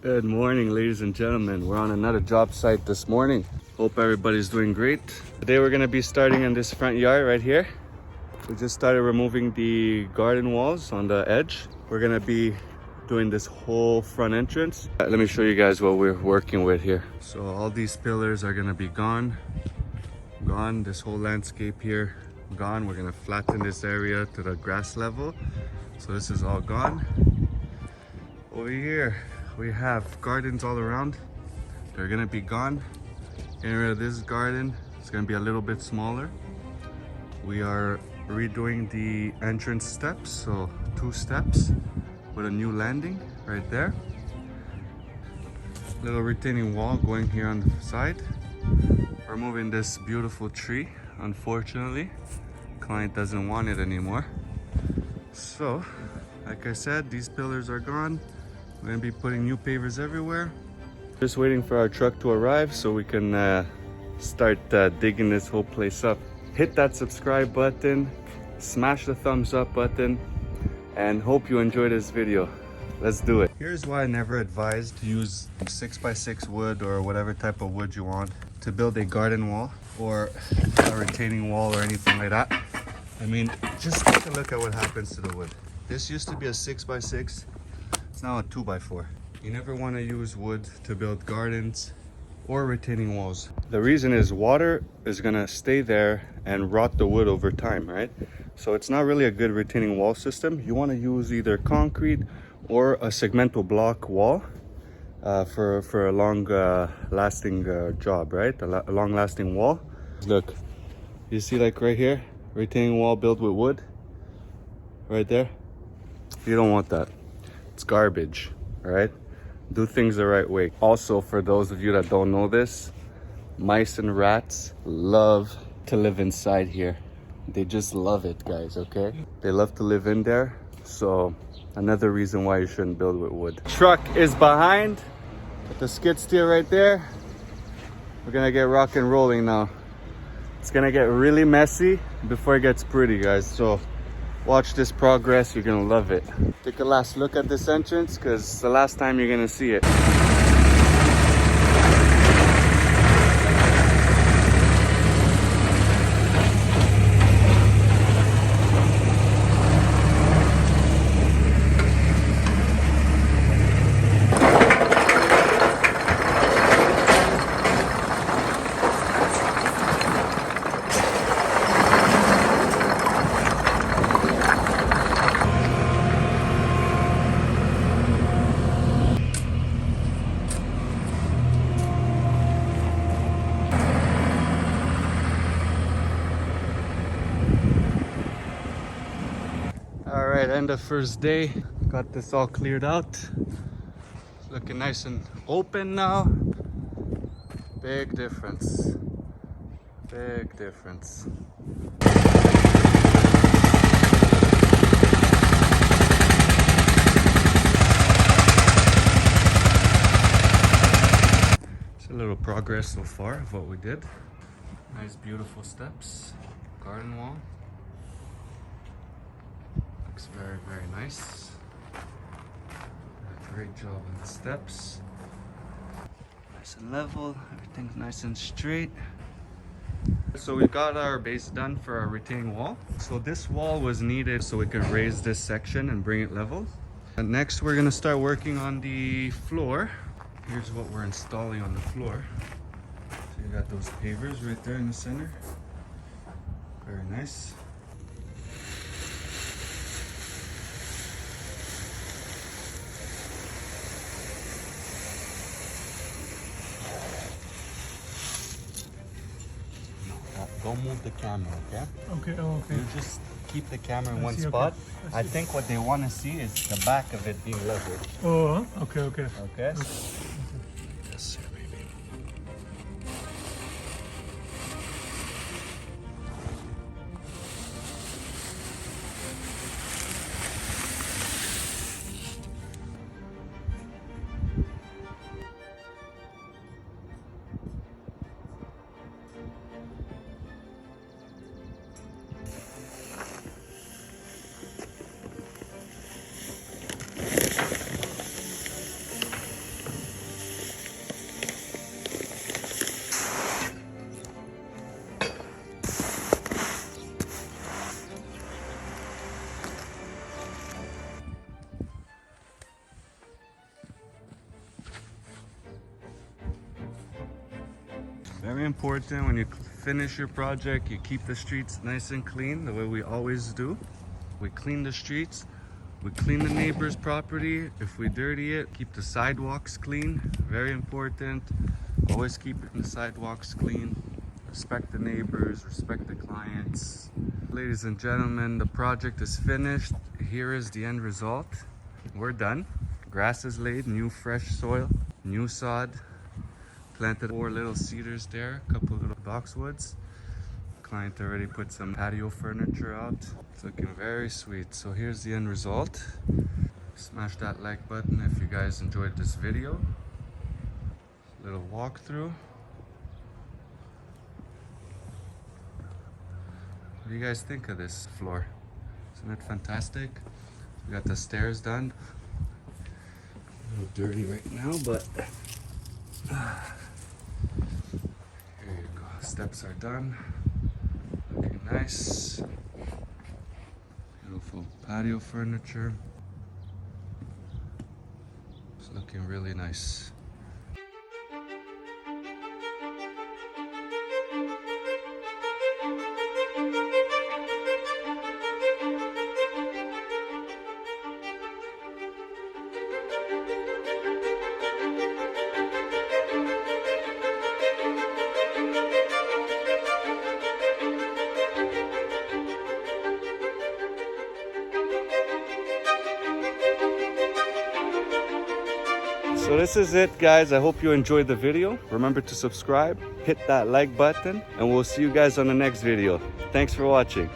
Good morning, ladies and gentlemen. We're on another job site this morning. Hope everybody's doing great. Today we're gonna be starting in this front yard right here. We just started removing the garden walls on the edge. We're gonna be doing this whole front entrance. Let me show you guys what we're working with here. So all these pillars are gonna be gone. This whole landscape here, gone. We're gonna flatten this area to the grass level. So this is all gone. Over here, we have gardens all around. They're gonna be gone. Getting rid of this garden. It's gonna be a little bit smaller. We are redoing the entrance steps, so 2 steps with a new landing right there. Little retaining wall going here on the side. Removing this beautiful tree. Unfortunately, client doesn't want it anymore. So, like I said, these pillars are gone. We're gonna be putting new pavers everywhere. Just waiting for our truck to arrive so we can start digging this whole place up. Hit that subscribe button, smash the thumbs up button, and hope you enjoy this video. Let's do it. Here's why I never advise to use 6x6 wood or whatever type of wood you want to build a garden wall or a retaining wall or anything like that. I mean, just take a look at what happens to the wood. This used to be a 6x6. It's now a 2x4. You never want to use wood to build gardens or retaining walls. The reason is water is gonna stay there and rot the wood over time, right? So it's not really a good retaining wall system. You want to use either concrete or a segmental block wall for a long lasting job, right? A long lasting wall. Look, you see, like right here, retaining wall built with wood right there. You don't want that. It's garbage, all right? Do things the right way. Also, for those of you that don't know this, mice and rats love to live inside here. They just love it, guys, okay? They love to live in there. So another reason why you shouldn't build with wood. Truck is behind with the skid steer right there. We're gonna get rock and rolling now. It's gonna get really messy before it gets pretty, guys. So watch this progress, you're gonna love it. Take a last look at this entrance because it's the last time you're gonna see it. All right, end of first day. Got this all cleared out. Looking nice and open now. Big difference. Big difference. It's a little progress so far of what we did. Nice, beautiful steps. Garden wall. Looks very, very nice. Great job on the steps. Nice and level, everything's nice and straight. So we got our base done for our retaining wall. So this wall was needed so we could raise this section and bring it level. And next we're gonna start working on the floor. Here's what we're installing on the floor. So you got those pavers right there in the center. Very nice. Don't move the camera, okay? Okay, oh, okay. You just keep the camera in one spot. Okay. I think what they want to see is the back of it being leveled. Oh, okay, okay. Okay? Yes, sir, baby. Very important when you finish your project, you keep the streets nice and clean the way we always do. We clean the streets, we clean the neighbor's property. If we dirty it, keep the sidewalks clean. Very important. Always keep the sidewalks clean. Respect the neighbors, respect the clients. Ladies and gentlemen, the project is finished. Here is the end result. We're done. Grass is laid, new fresh soil, new sod. Planted 4 little cedars there, a couple little boxwoods. Client already put some patio furniture out. It's looking very sweet. So here's the end result. Smash that like button if you guys enjoyed this video. Little walkthrough. What do you guys think of this floor? Isn't it fantastic? We got the stairs done. A little dirty right now, but here you go. Steps are done. Looking nice. Beautiful patio furniture. It's looking really nice. So this is it, guys. I hope you enjoyed the video. Remember to subscribe, hit that like button, and we'll see you guys on the next video. Thanks for watching.